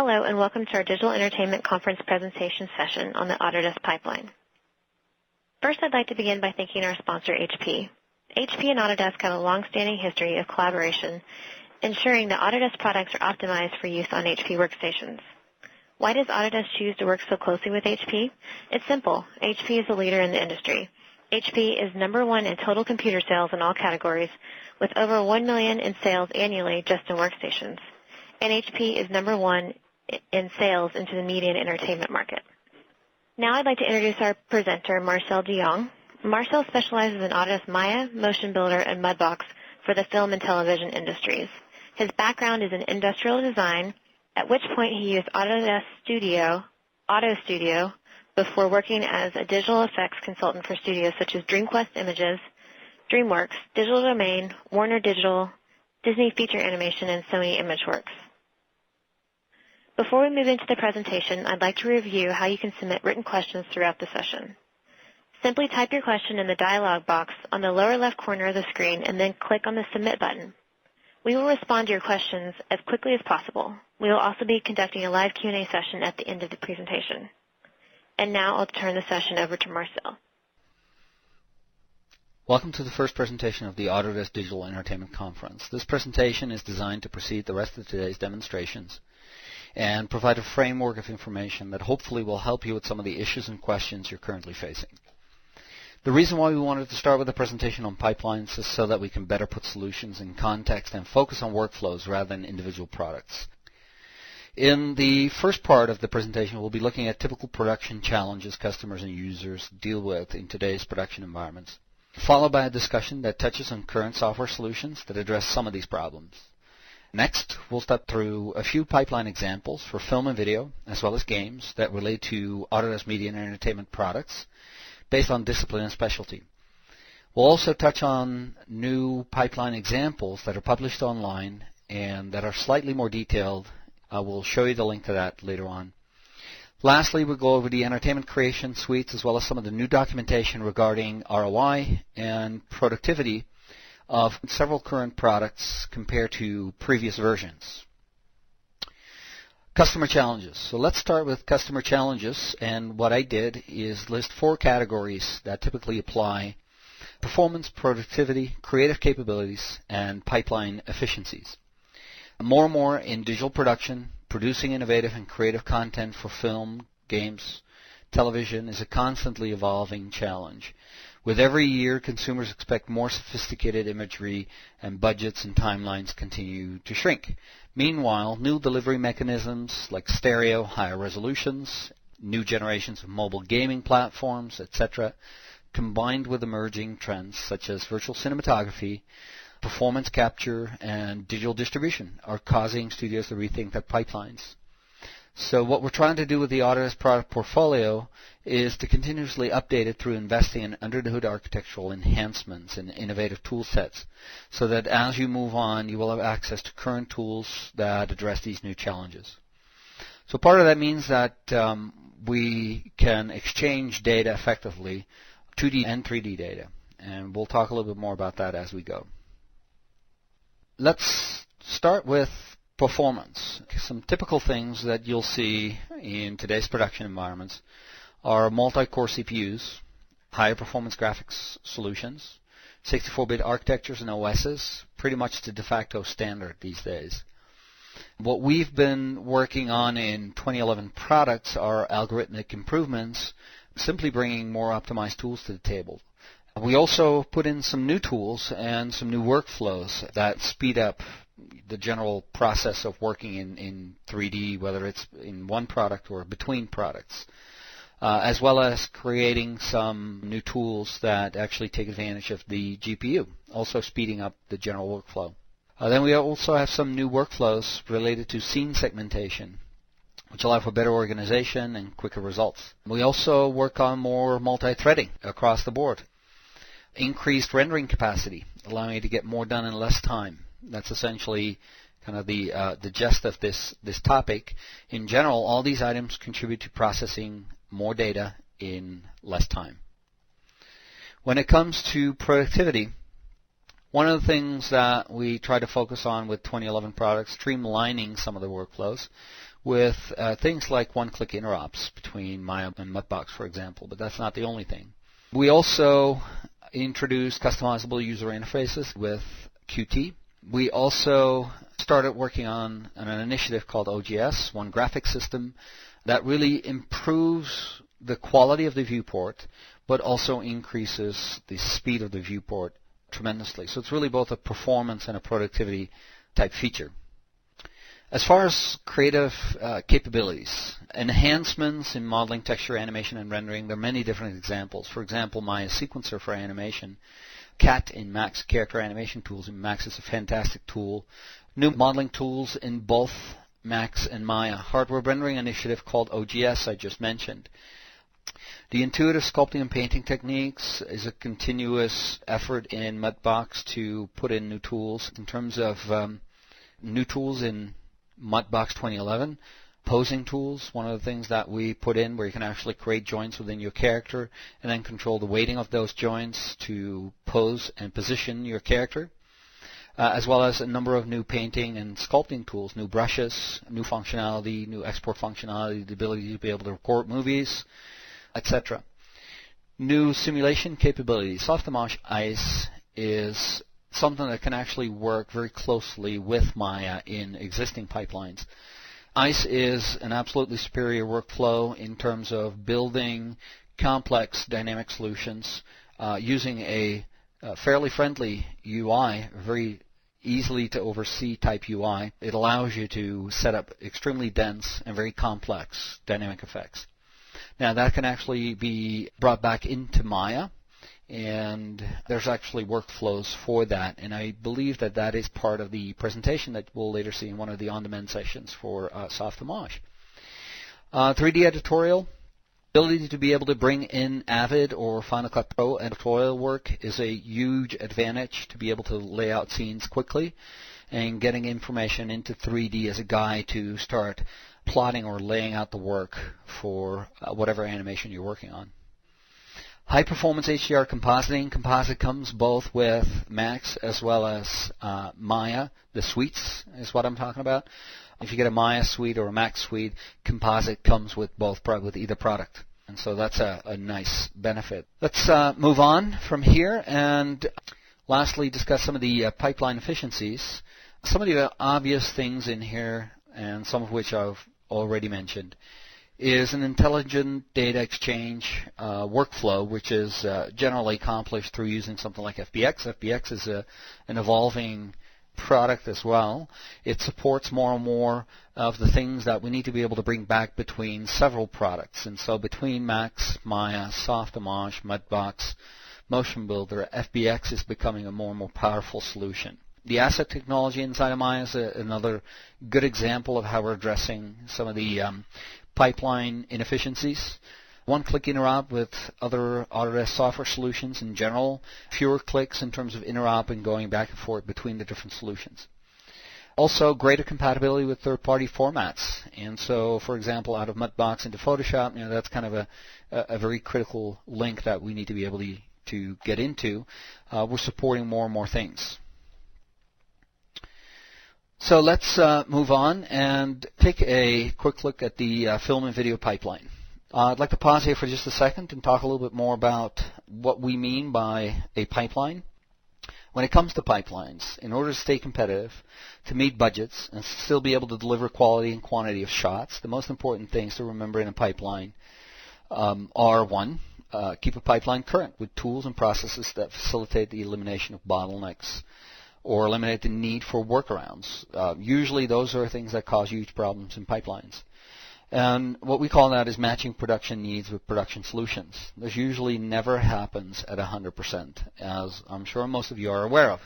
Hello and welcome to our Digital Entertainment Conference presentation session on the Autodesk pipeline. First, I'd like to begin by thanking our sponsor, HP. HP and Autodesk have a long-standing history of collaboration, ensuring that Autodesk products are optimized for use on HP workstations. Why does Autodesk choose to work so closely with HP? It's simple. HP is a leader in the industry. HP is number one in total computer sales in all categories, with over $1 million in sales annually just in workstations. And HP is number one in sales into the media and entertainment market. Now I'd like to introduce our presenter, Marcel de Jong. Marcel specializes in Autodesk Maya, Motion Builder, and Mudbox for the film and television industries. His background is in industrial design, at which point he used Autodesk Auto Studio, before working as a digital effects consultant for studios such as DreamQuest Images, DreamWorks, Digital Domain, Warner Digital, Disney Feature Animation, and Sony ImageWorks. Before we move into the presentation, I'd like to review how you can submit written questions throughout the session. Simply type your question in the dialog box on the lower left corner of the screen and then click on the Submit button. We will respond to your questions as quickly as possible. We will also be conducting a live Q&A session at the end of the presentation. And now I'll turn the session over to Marcel. Welcome to the first presentation of the Autodesk Digital Entertainment Conference. This presentation is designed to precede the rest of today's demonstrations and provide a framework of information that hopefully will help you with some of the issues and questions you're currently facing. The reason why we wanted to start with a presentation on pipelines is so that we can better put solutions in context and focus on workflows rather than individual products. In the first part of the presentation, we'll be looking at typical production challenges customers and users deal with in today's production environments, followed by a discussion that touches on current software solutions that address some of these problems. Next, we'll step through a few pipeline examples for film and video, as well as games that relate to Autodesk Media and Entertainment products based on discipline and specialty. We'll also touch on new pipeline examples that are published online and that are slightly more detailed. I will show you the link to that later on. Lastly, we'll go over the entertainment creation suites as well as some of the new documentation regarding ROI and productivity of several current products compared to previous versions. Customer challenges. So let's start with customer challenges, and what I did is list 4 categories that typically apply: performance, productivity, creative capabilities, and pipeline efficiencies. More and more in digital production, producing innovative and creative content for film, games, television is a constantly evolving challenge. With every year, consumers expect more sophisticated imagery, and budgets and timelines continue to shrink. Meanwhile, new delivery mechanisms like stereo, higher resolutions, new generations of mobile gaming platforms, etc., combined with emerging trends such as virtual cinematography, performance capture, and digital distribution are causing studios to rethink their pipelines. So what we're trying to do with the Autodesk product portfolio is to continuously update it through investing in under-the-hood architectural enhancements and innovative tool sets, so that as you move on, you will have access to current tools that address these new challenges. So part of that means that we can exchange data effectively, 2D and 3D data, and we'll talk a little bit more about that as we go. Let's start with performance. Some typical things that you'll see in today's production environments are multi-core CPUs, higher performance graphics solutions, 64-bit architectures and OSs, pretty much the de facto standard these days. What we've been working on in 2011 products are algorithmic improvements, simply bringing more optimized tools to the table. We also put in some new tools and some new workflows that speed up the general process of working in 3D, whether it's in one product or between products, as well as creating some new tools that actually take advantage of the GPU, also speeding up the general workflow. Then we also have some new workflows related to scene segmentation, which allow for better organization and quicker results. We also work on more multi-threading across the board. Increased rendering capacity, allowing you to get more done in less time. That's essentially kind of the gist of this topic. In general, all these items contribute to processing more data in less time. When it comes to productivity, one of the things that we try to focus on with 2011 products, streamlining some of the workflows. with things like one-click interops between Maya and Mudbox, for example, but that's not the only thing. We also introduced customizable user interfaces with Qt. We also started working on an initiative called OGS, One Graphic System, that really improves the quality of the viewport, but also increases the speed of the viewport tremendously. So it's really both a performance and a productivity type feature. As far as creative capabilities, enhancements in modeling, texture, animation, and rendering, there are many different examples. For example, Maya Sequencer for animation, CAT in Max, Character Animation Tools in Max is a fantastic tool. New modeling tools in both Max and Maya. Hardware rendering initiative called OGS I just mentioned. The intuitive sculpting and painting techniques is a continuous effort in Mudbox to put in new tools. In terms of new tools in Mudbox 2011, posing tools, one of the things that we put in where you can actually create joints within your character and then control the weighting of those joints to pose and position your character, as well as a number of new painting and sculpting tools, new brushes, new functionality, new export functionality, the ability to be able to record movies, etc. New simulation capabilities. Softimage Ice is something that can actually work very closely with Maya in existing pipelines. Ice is an absolutely superior workflow in terms of building complex dynamic solutions using a fairly friendly UI, very easily to oversee type UI. It allows you to set up extremely dense and very complex dynamic effects. Now that can actually be brought back into Maya, and there's actually workflows for that, and I believe that that is part of the presentation that we'll later see in one of the on-demand sessions for Softimage. 3D editorial, ability to be able to bring in Avid or Final Cut Pro editorial work is a huge advantage to be able to lay out scenes quickly and getting information into 3D as a guide to start plotting or laying out the work for whatever animation you're working on. High performance HDR compositing. Composite comes both with Max as well as Maya. The suites is what I'm talking about. If you get a Maya suite or a Max suite, composite comes with both, with either product. And so that's a nice benefit. Let's move on from here and lastly discuss some of the pipeline efficiencies. Some of the obvious things in here, and some of which I've already mentioned, is an intelligent data exchange workflow, which is generally accomplished through using something like FBX. FBX is an evolving product as well. It supports more and more of the things that we need to be able to bring back between several products. And so between Max, Maya, Softimage, Mudbox, Motion Builder, FBX is becoming a more and more powerful solution. The asset technology inside of Maya is another good example of how we're addressing some of the pipeline inefficiencies. One-click interop with other Autodesk software solutions in general, fewer clicks in terms of interop and going back and forth between the different solutions. Also, greater compatibility with third-party formats. And so, for example, out of Mudbox into Photoshop, that's kind of a very critical link that we need to be able to get into. We're supporting more and more things. So let's move on and take a quick look at the film and video pipeline. I'd like to pause here for just a second and talk a little bit more about what we mean by a pipeline. When it comes to pipelines, in order to stay competitive, to meet budgets, and still be able to deliver quality and quantity of shots, the most important things to remember in a pipeline are, one, keep a pipeline current with tools and processes that facilitate the elimination of bottlenecks or eliminate the need for workarounds. Usually those are things that cause huge problems in pipelines. And what we call that is matching production needs with production solutions. This usually never happens at 100%, as I'm sure most of you are aware of.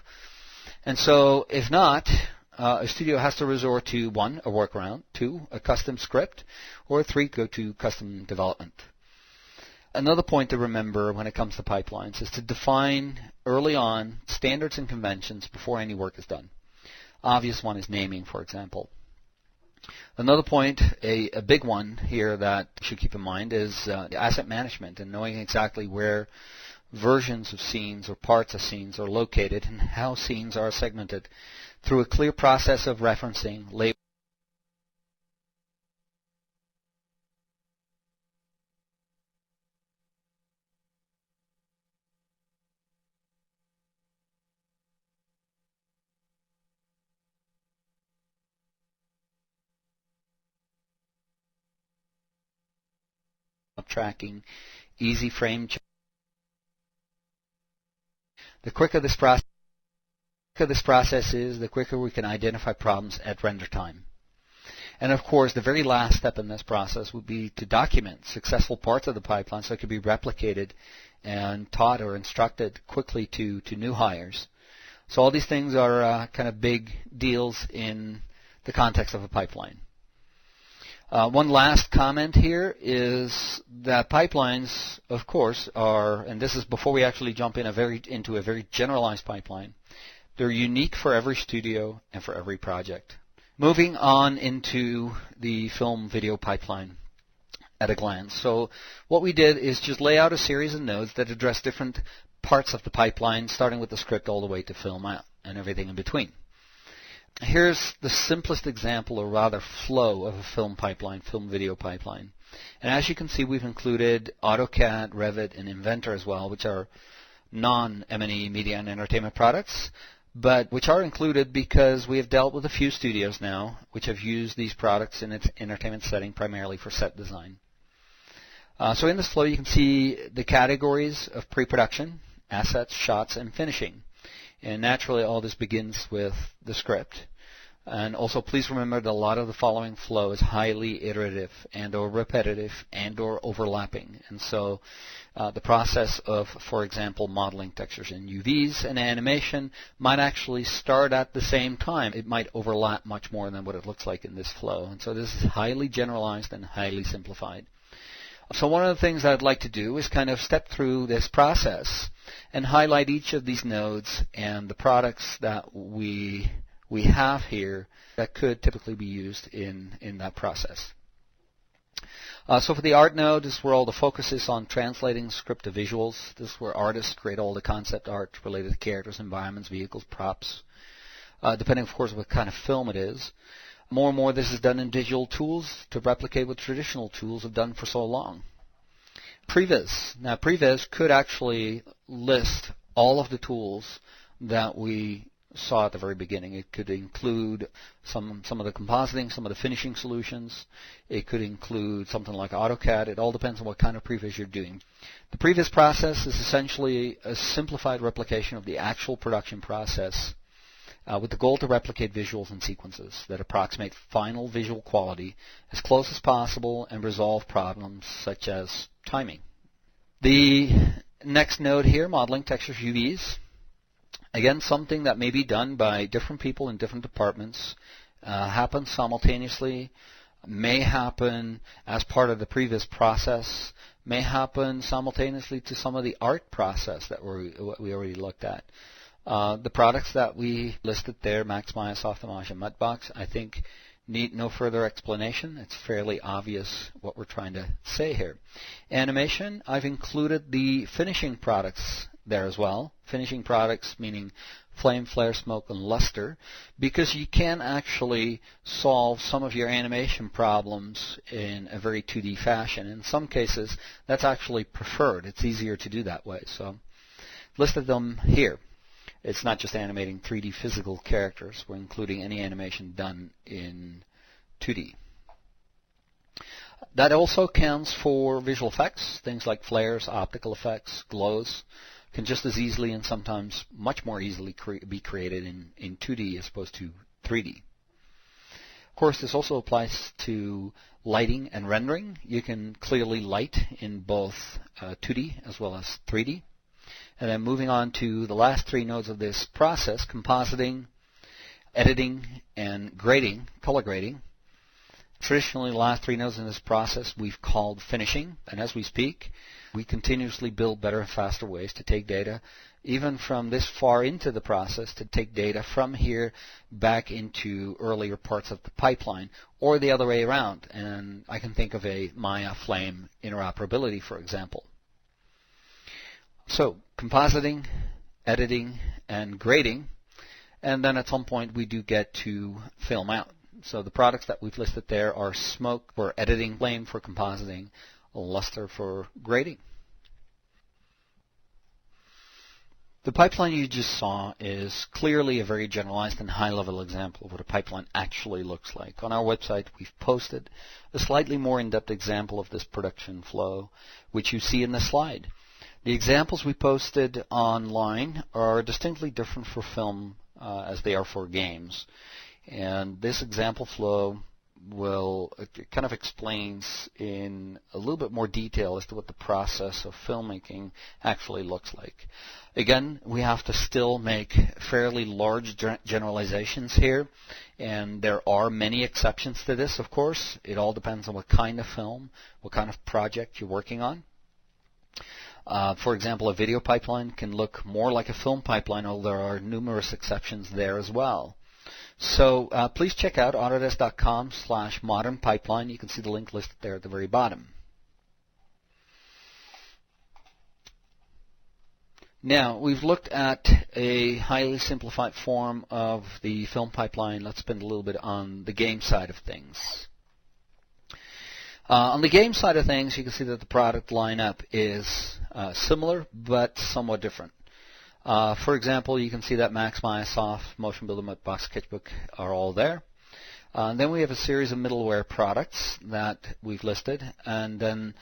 And so if not, a studio has to resort to, one, a workaround, two, a custom script, or three, go to custom development. Another point to remember when it comes to pipelines is to define early on standards and conventions before any work is done. Obvious one is naming, for example. Another point, a big one here that you should keep in mind is asset management and knowing exactly where versions of scenes or parts of scenes are located and how scenes are segmented through a clear process of referencing, labeling, tracking, easy frame check. The quicker this process is, the quicker we can identify problems at render time. And of course, the very last step in this process would be to document successful parts of the pipeline so it could be replicated and taught or instructed quickly to new hires. So all these things are kind of big deals in the context of a pipeline. One last comment here is that pipelines, of course, are, and this is before we actually jump into a very generalized pipeline, they're unique for every studio and for every project. Moving on into the film video pipeline at a glance. So what we did is just lay out a series of nodes that address different parts of the pipeline, starting with the script all the way to film out and everything in between. Here's the simplest example, or rather flow, of a film pipeline, film video pipeline. And as you can see, we've included AutoCAD, Revit, and Inventor as well, which are non-M&E media and entertainment products, but which are included because we have dealt with a few studios now which have used these products in its entertainment setting primarily for set design. So in this flow you can see the categories of pre-production, assets, shots, and finishing. And naturally all this begins with the script. And also please remember that a lot of the following flow is highly iterative and or repetitive and or overlapping. And so the process of, for example, modeling textures in UVs and animation might actually start at the same time. It might overlap much more than what it looks like in this flow. And so this is highly generalized and highly simplified. So one of the things I'd like to do is kind of step through this process and highlight each of these nodes and the products that we have here that could typically be used in that process. So for the art node, this is where all the focus is on translating script to visuals. This is where artists create all the concept art related to characters, environments, vehicles, props, depending, of course, what kind of film it is. More and more this is done in digital tools to replicate what traditional tools have done for so long. Previs. Now Previs could actually list all of the tools that we saw at the very beginning. It could include some of the compositing, some of the finishing solutions. It could include something like AutoCAD. It all depends on what kind of previs you're doing. The previs process is essentially a simplified replication of the actual production process with the goal to replicate visuals and sequences that approximate final visual quality as close as possible and resolve problems such as timing. The next node here, modeling textures UVs. Again, something that may be done by different people in different departments, happens simultaneously, may happen as part of the previs process, may happen simultaneously to some of the art process that we already looked at. The products that we listed there, Maxmaya, Softimage, and Mudbox, I think need no further explanation. It's fairly obvious what we're trying to say here. Animation, I've included the finishing products there as well. Finishing products meaning flame, flare, smoke, and luster, because you can actually solve some of your animation problems in a very 2D fashion. In some cases, that's actually preferred. It's easier to do that way. So listed them here. It's not just animating 3D physical characters. We're including any animation done in 2D. That also counts for visual effects, things like flares, optical effects, glows, can just as easily and sometimes much more easily be created in 2D as opposed to 3D. Of course, this also applies to lighting and rendering. You can clearly light in both 2D as well as 3D. And then moving on to the last three nodes of this process, compositing, editing, and grading, color grading. Traditionally, the last three nodes in this process we've called finishing, and as we speak, we continuously build better and faster ways to take data, even from this far into the process, to take data from here back into earlier parts of the pipeline, or the other way around. And I can think of a Maya Flame interoperability, for example. So, compositing, editing, and grading, and then at some point we do get to film out. So the products that we've listed there are smoke for editing, flame for compositing, luster for grading. The pipeline you just saw is clearly a very generalized and high-level example of what a pipeline actually looks like. On our website, we've posted a slightly more in-depth example of this production flow, which you see in the slide. The examples we posted online are distinctly different for film as they are for games. And this example flow kind of explains in a little bit more detail as to what the process of filmmaking actually looks like. Again, we have to still make fairly large generalizations here, and there are many exceptions to this, of course. It all depends on what kind of film, what kind of project you're working on. For example, a video pipeline can look more like a film pipeline, although there are numerous exceptions there as well. So please check out autodesk.com/modern pipeline. You can see the link listed there at the very bottom. Now, we've looked at a highly simplified form of the film pipeline. Let's spend a little bit on the game side of things. On the game side of things, you can see that the product lineup is similar but somewhat different. For example, you can see that Max, Maya, Soft, Motion Builder, Mudbox, Sketchbook are all there. Then we have a series of middleware products that we've listed. And then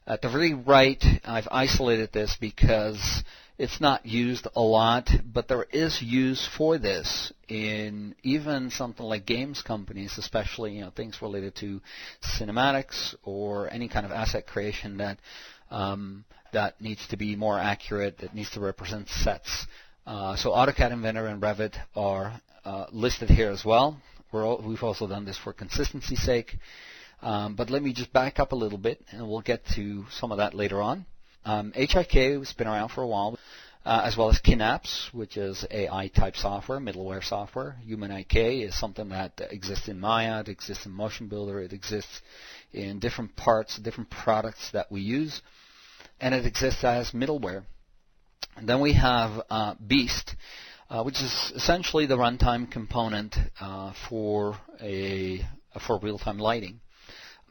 at the very right, I've isolated this because it's not used a lot, but there is use for this in even something like games companies, especially things related to cinematics or any kind of asset creation that needs to be more accurate, that needs to represent sets. So AutoCAD Inventor and Revit are listed here as well. We've also done this for consistency's sake. But let me just back up a little bit, and we'll get to some of that later on. HIK has been around for a while, as well as Kinapse, which is AI-type software, middleware software. HumanIK is something that exists in Maya, it exists in Motion Builder, it exists in different parts, different products that we use, and it exists as middleware. And then we have Beast, which is essentially the runtime component for real-time lighting.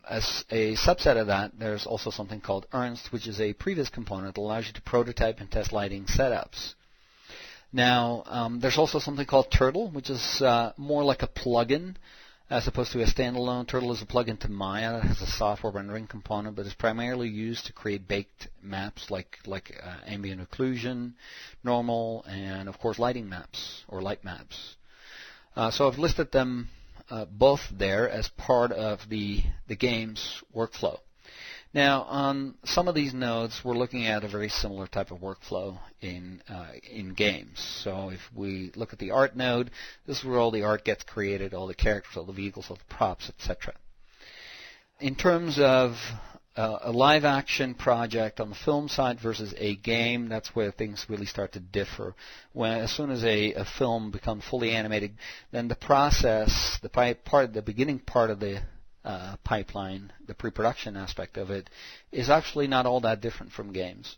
As a subset of that, there's also something called Ernst, which is a previous component that allows you to prototype and test lighting setups. Now, there's also something called Turtle, which is more like a plugin as opposed to a standalone. Turtle is a plugin to Maya that has a software rendering component, but is primarily used to create baked maps like ambient occlusion, normal, and of course lighting maps or light maps. So I've listed them both there as part of the game's workflow. Now, on some of these nodes, we're looking at a very similar type of workflow in games. So if we look at the art node, this is where all the art gets created, all the characters, all the vehicles, all the props, etc. In terms of a live-action project on the film side versus a game, that's where things really start to differ. As soon as a film becomes fully animated, then the process, the beginning part of the pipeline, the pre-production aspect of it, is actually not all that different from games.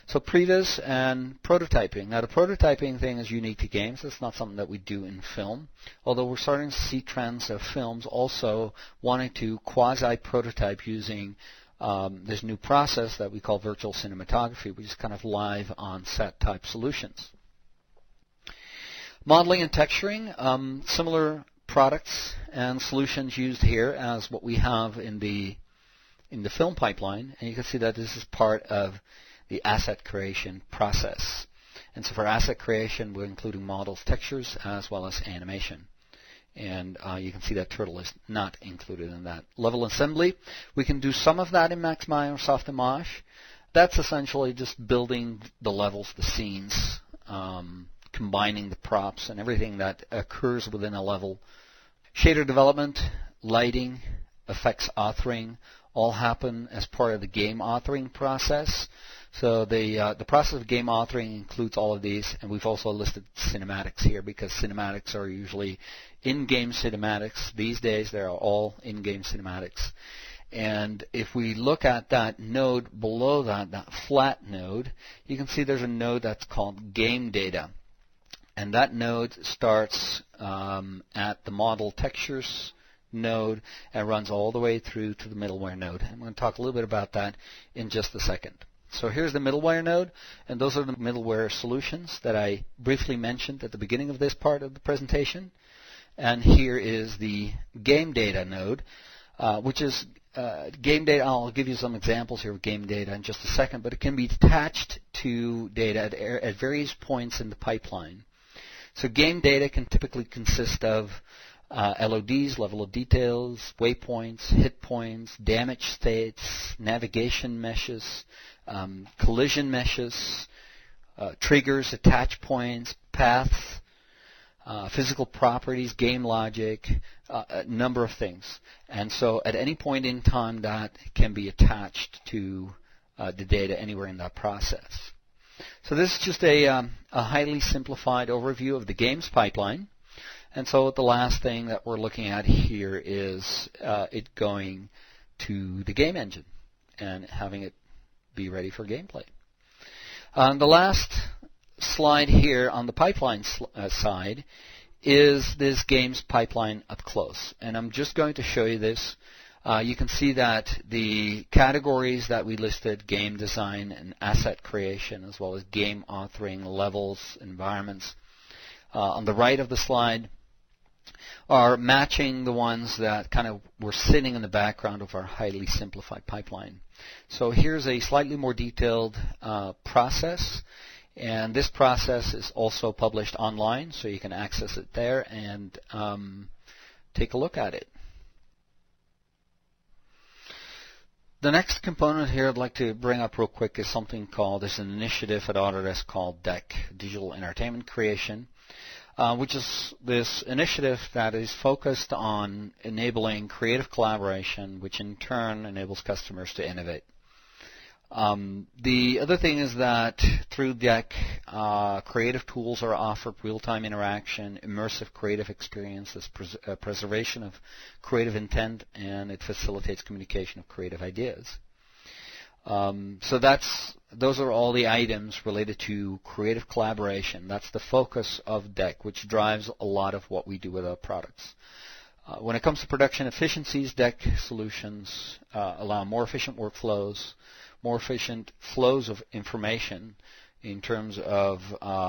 So previs and prototyping. Now the prototyping thing is unique to games. It's not something that we do in film, although we're starting to see trends of films also wanting to quasi-prototype using this new process that we call virtual cinematography, which is kind of live on-set type solutions. Modeling and texturing, similar products and solutions used here as what we have in the film pipeline, and you can see that this is part of the asset creation process. And so for asset creation, we're including models, textures, as well as animation. And you can see that Turtle is not included in that. Level assembly, we can do some of that in Max, Maya, or Softimage. That's essentially just building the levels, the scenes, combining the props and everything that occurs within a level. Shader development, lighting, effects authoring all happen as part of the game authoring process. So the process of game authoring includes all of these, and we've also listed cinematics here because cinematics are usually in-game cinematics. These days, they are all in-game cinematics. And if we look at that node below that flat node, you can see there's a node that's called game data. And that node starts at the model textures node and runs all the way through to the middleware node. I'm going to talk a little bit about that in just a second. So here's the middleware node, and those are the middleware solutions that I briefly mentioned at the beginning of this part of the presentation. And here is the game data node, which is game data. I'll give you some examples here of game data in just a second, but it can be attached to data at various points in the pipeline. So game data can typically consist of LODs, level of details, waypoints, hit points, damage states, navigation meshes, collision meshes, triggers, attach points, paths, physical properties, game logic, a number of things. And so at any point in time that can be attached to the data anywhere in that process. So this is just a highly simplified overview of the games pipeline. And so the last thing that we're looking at here is it going to the game engine and having it be ready for gameplay. The last slide here on the pipeline side is this games pipeline up close. And I'm just going to show you this. You can see that the categories that we listed, game design and asset creation, as well as game authoring, levels, environments, on the right of the slide are matching the ones that kind of were sitting in the background of our highly simplified pipeline. So here's a slightly more detailed process, and this process is also published online, so you can access it there and take a look at it. The next component here I'd like to bring up real quick is something called, there's an initiative at Autodesk called DEC, Digital Entertainment Creation, which is this initiative that is focused on enabling creative collaboration, which in turn enables customers to innovate. The other thing is that through DEC, creative tools are offered, real-time interaction, immersive creative experiences, preservation of creative intent, and it facilitates communication of creative ideas. So those are all the items related to creative collaboration. That's the focus of DEC, which drives a lot of what we do with our products. When it comes to production efficiencies, DEC solutions allow more efficient workflows, more efficient flows of information in terms of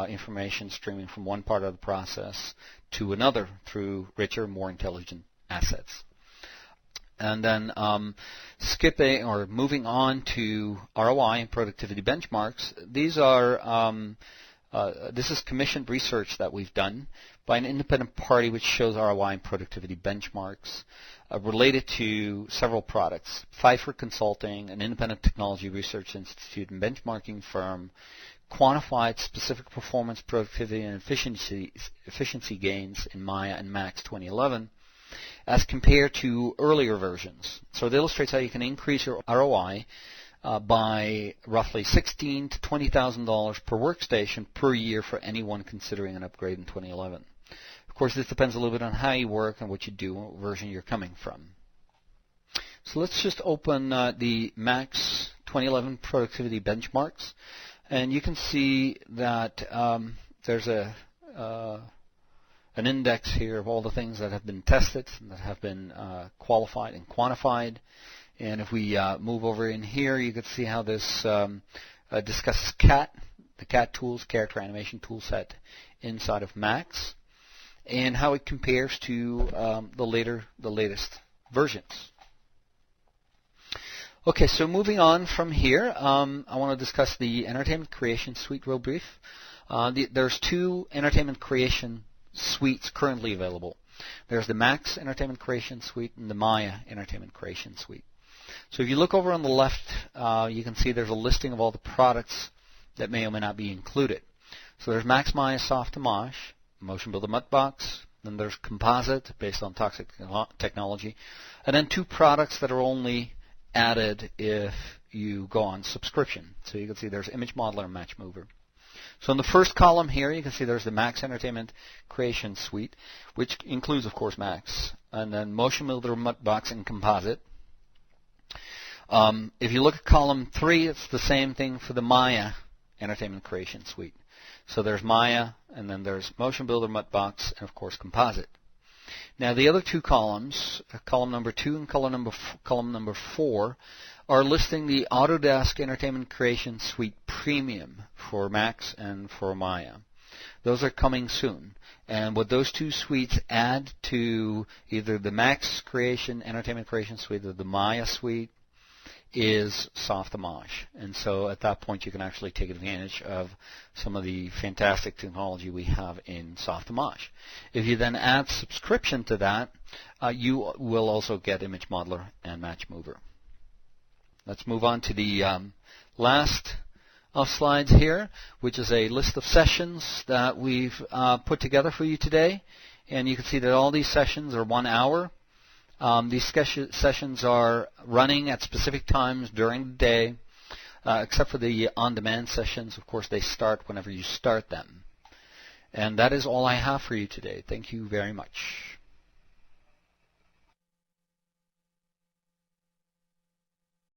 information streaming from one part of the process to another through richer, more intelligent assets. And then skipping or moving on to ROI and productivity benchmarks. These are this is commissioned research that we've done by an independent party which shows ROI and productivity benchmarks related to several products. Pfeiffer Consulting, an independent technology research institute and benchmarking firm, quantified specific performance, productivity, and efficiency gains in Maya and Max 2011 as compared to earlier versions. So it illustrates how you can increase your ROI by roughly $16,000 to $20,000 per workstation per year for anyone considering an upgrade in 2011. Of course, this depends a little bit on how you work and what you do, what version you're coming from. So let's just open the Max 2011 productivity benchmarks, and you can see that there's an index here of all the things that have been tested and that have been qualified and quantified. And if we move over in here, you can see how this discusses CAT, the CAT tools, character animation tool set inside of Max, and how it compares to the latest versions. Okay, so moving on from here, I want to discuss the Entertainment Creation Suite real brief. There's two Entertainment Creation Suites currently available. There's the Max Entertainment Creation Suite and the Maya Entertainment Creation Suite. So if you look over on the left, you can see there's a listing of all the products that may or may not be included. So there's Max Maya Soft Image, Motion Builder Mudbox, then there's Composite based on Toxic Technology, and then two products that are only added if you go on subscription. So you can see there's Image Modeler and Match Mover. So in the first column here, you can see there's the Max Entertainment Creation Suite, which includes, of course, Max, and then Motion Builder Mudbox and Composite. If you look at column 3, it's the same thing for the Maya Entertainment Creation Suite. So there's Maya, and then there's Motion Builder Mudbox, and of course Composite. Now the other two columns, column number 2 and column number 4, are listing the Autodesk Entertainment Creation Suite Premium for Macs and for Maya. Those are coming soon. And what those two suites add to either the Max Entertainment Creation Suite or the Maya Suite is Softimage. And so at that point you can actually take advantage of some of the fantastic technology we have in Softimage. If you then add subscription to that, you will also get Image Modeler and Match Mover. Let's move on to the last of slides here, which is a list of sessions that we've put together for you today. And you can see that all these sessions are 1 hour. These sessions are running at specific times during the day, except for the on-demand sessions. Of course, they start whenever you start them. And that is all I have for you today. Thank you very much.